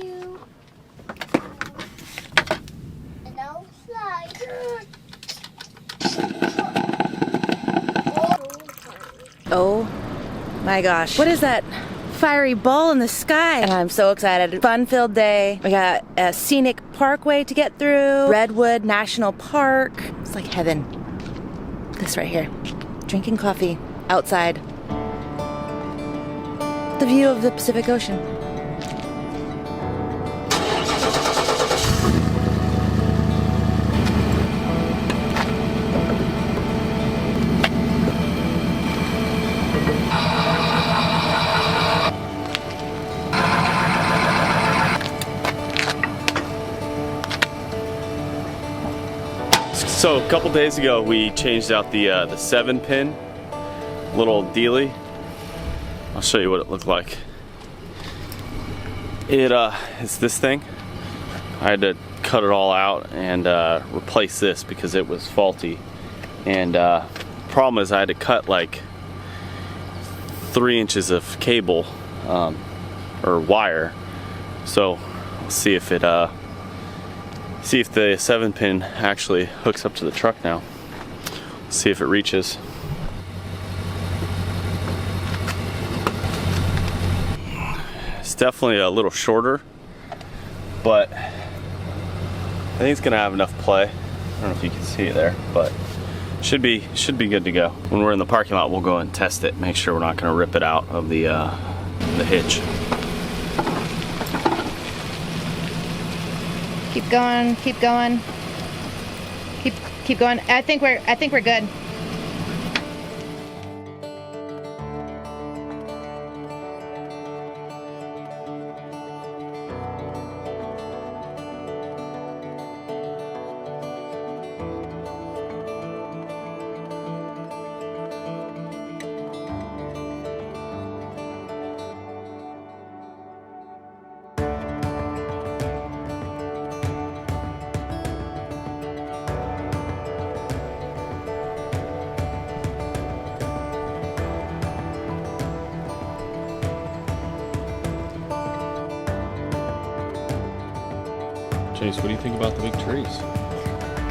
you. And outside. Oh my gosh. What is that fiery ball in the sky? And I'm so excited. Fun-filled day. We got a scenic parkway to get through. Redwood National Park. It's like heaven. This right here. Drinking coffee outside. The view of the Pacific Ocean. So a couple days ago we changed out the 7-pin little dealie. I'll show you what it looked like. It's this thing. I had to cut it all out and replace this because it was faulty. And problem is I had to cut like 3 inches of cable or wire. So let's see if it see if the 7-pin actually hooks up to the truck now. Let's see if it reaches. It's definitely a little shorter, but I think it's gonna have enough play. I don't know if you can see it there, but should be good to go. When we're in the parking lot, we'll go and test it, make sure we're not gonna rip it out of the hitch. Keep going, keep going. Keep going. I think we're good. Chase, what do you think about the big trees?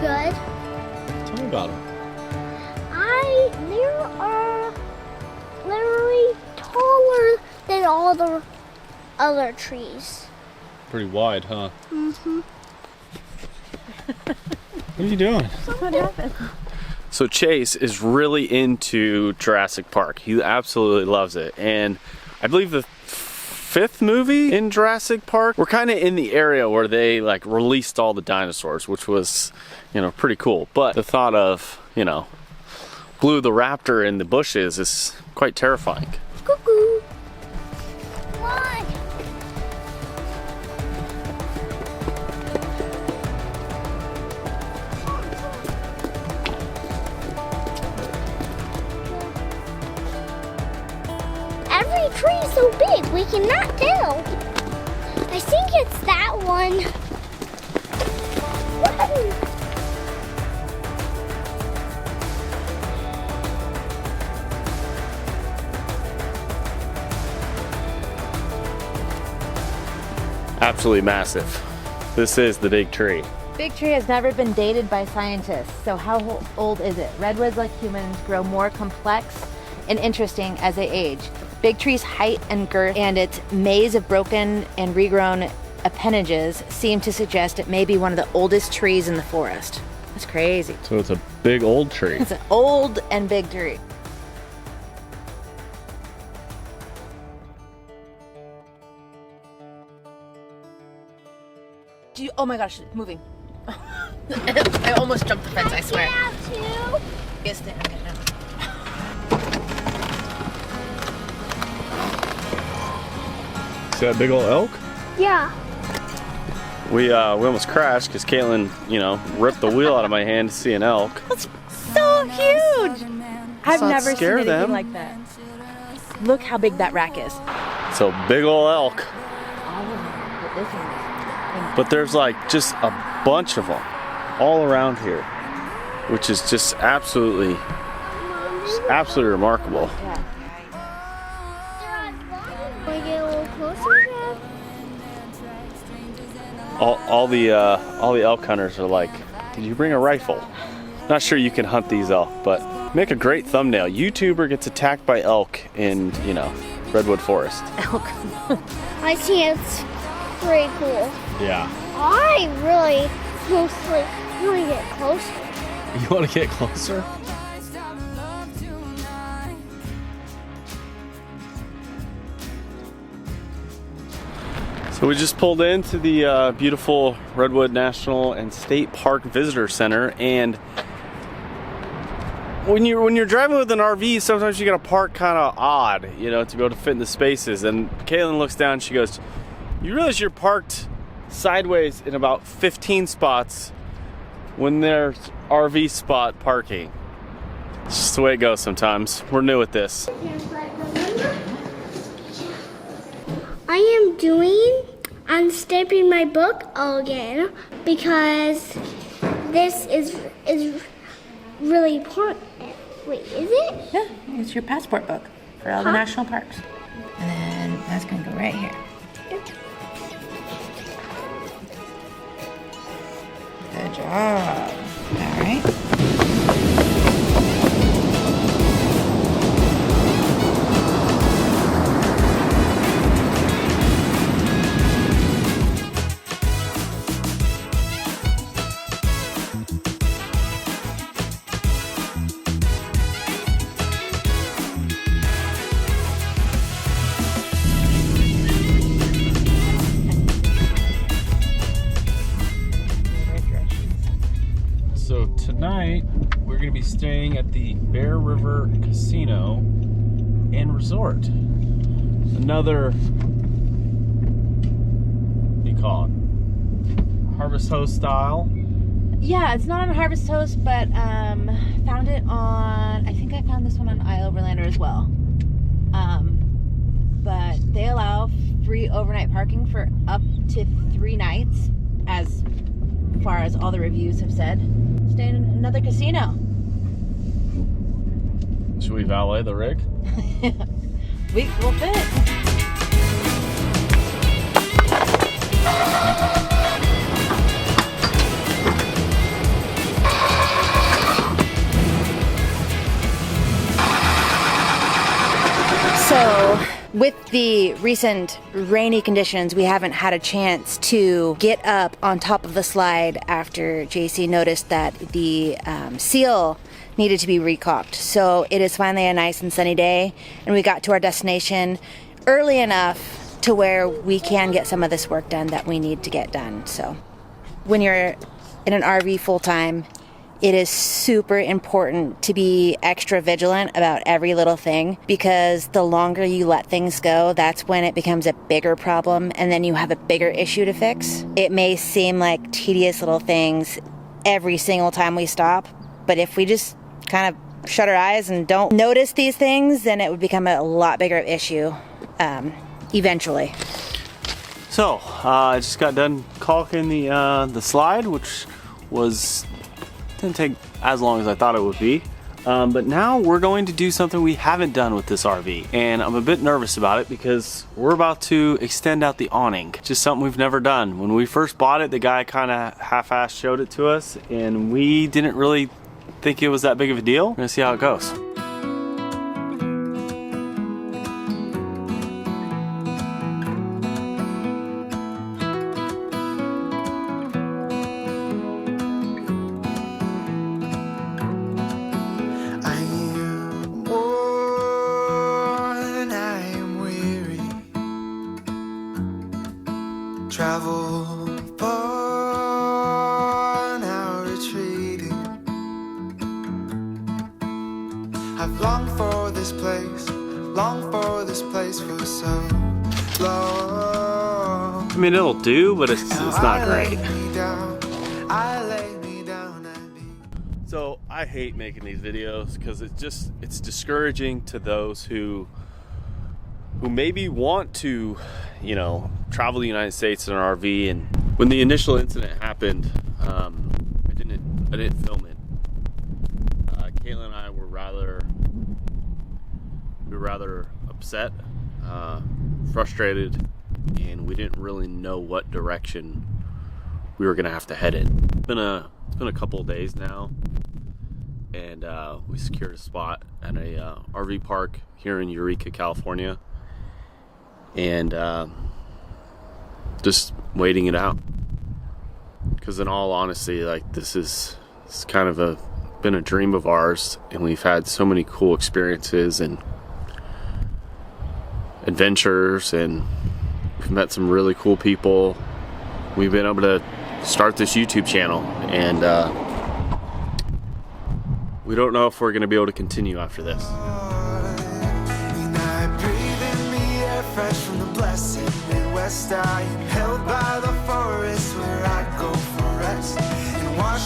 Good. Tell me about them. There are literally taller than all the other trees. Pretty wide, huh? Mm-hmm. What are you doing? What happened? So Chase is really into Jurassic Park. He absolutely loves it. And I believe the 5th movie in Jurassic Park, we're kind of in the area where they like released all the dinosaurs, which was, you know, pretty cool. But the thought of, you know, Blue the raptor in the bushes is quite terrifying. Cuckoo. Why? Every tree is so big, we cannot tell. I think it's that one. Whoa. Absolutely massive. This is the big tree. Big tree has never been dated by scientists, so how old is it? Redwoods, like humans, grow more complex and interesting as they age. Big tree's height and girth and its maze of broken and regrown appendages seem to suggest it may be one of the oldest trees in the forest. That's crazy. So it's a big old tree. It's an old and big tree. Oh my gosh, it's moving. I almost jumped the fence, I swear. Yes, okay, no. See that big old elk? Yeah. We almost crashed because Katelyn, you know, ripped the wheel out of my hand to see an elk. That's so huge! I've never seen anything them. like that. Look how big that rack is. It's a big old elk. But there's like just a bunch of them all around here, which is just absolutely remarkable. Yeah. Can we get a little closer, Dad? All the elk hunters are like, did you bring a rifle? Not sure you can hunt these elk, but make a great thumbnail. YouTuber gets attacked by elk in, you know, Redwood Forest. Elk. I think it's pretty cool. Yeah. I really mostly want to get closer. You want to get closer? So we just pulled into the beautiful Redwood National and State Park Visitor Center, and when you're driving with an RV, sometimes you gotta park kind of odd, you know, to be able to fit in the spaces. And Katelyn looks down and she goes, "You realize you're parked sideways in about 15 spots when there's RV spot parking." It's just the way it goes sometimes. We're new at this. I am doing unstamping my book again because this is really important. Wait, is it? Yeah, it's your passport book for all the national parks. And then that's gonna go right here. Good job. All right. So tonight we're going to be staying at the Bear River Casino and Resort. Another, what do you call it? Harvest Host style. Yeah, it's not on Harvest Host, but found it on, I think I found this one on iOverlander as well. But they allow free overnight parking for up to 3 nights, as far as all the reviews have said. Stay in another casino. Should we valet the rig? We will fit. So, with the recent rainy conditions, we haven't had a chance to get up on top of the slide after JC noticed that the seal needed to be recocked. So it is finally a nice and sunny day, and we got to our destination early enough to where we can get some of this work done that we need to get done. So when you're in an RV full-time, it is super important to be extra vigilant about every little thing, because the longer you let things go, that's when it becomes a bigger problem, and then you have a bigger issue to fix. It may seem like tedious little things every single time we stop, but if we just kind of shut our eyes and don't notice these things, then it would become a lot bigger issue eventually. So I just got done caulking the slide, which didn't take as long as I thought it would be. But now we're going to do something we haven't done with this RV, and I'm a bit nervous about it because we're about to extend out the awning. Just something we've never done. When we first bought it, the guy kind of half-assed showed it to us, and we didn't really think it was that big of a deal. We're gonna see how it goes. Travel far, now retreating. I've longed for this place for so long. I mean, it'll do, but it's not great. So I hate making these videos because it's discouraging to those who maybe want to, you know, travel the United States in an RV. And when the initial incident happened, I didn't film it. Katelyn and I were rather upset, frustrated, and we didn't really know what direction we were gonna have to head in. It's been a couple of days now, and we secured a spot at a RV park here in Eureka, California, and just waiting it out. Because in all honesty, like, it's kind of been a dream of ours, and we've had so many cool experiences and adventures, and we've met some really cool people. We've been able to start this YouTube channel, and we don't know if we're going to be able to continue after this. When I breathe in the air fresh from the blessed Midwest, I am held by the forest where I go for rest and watch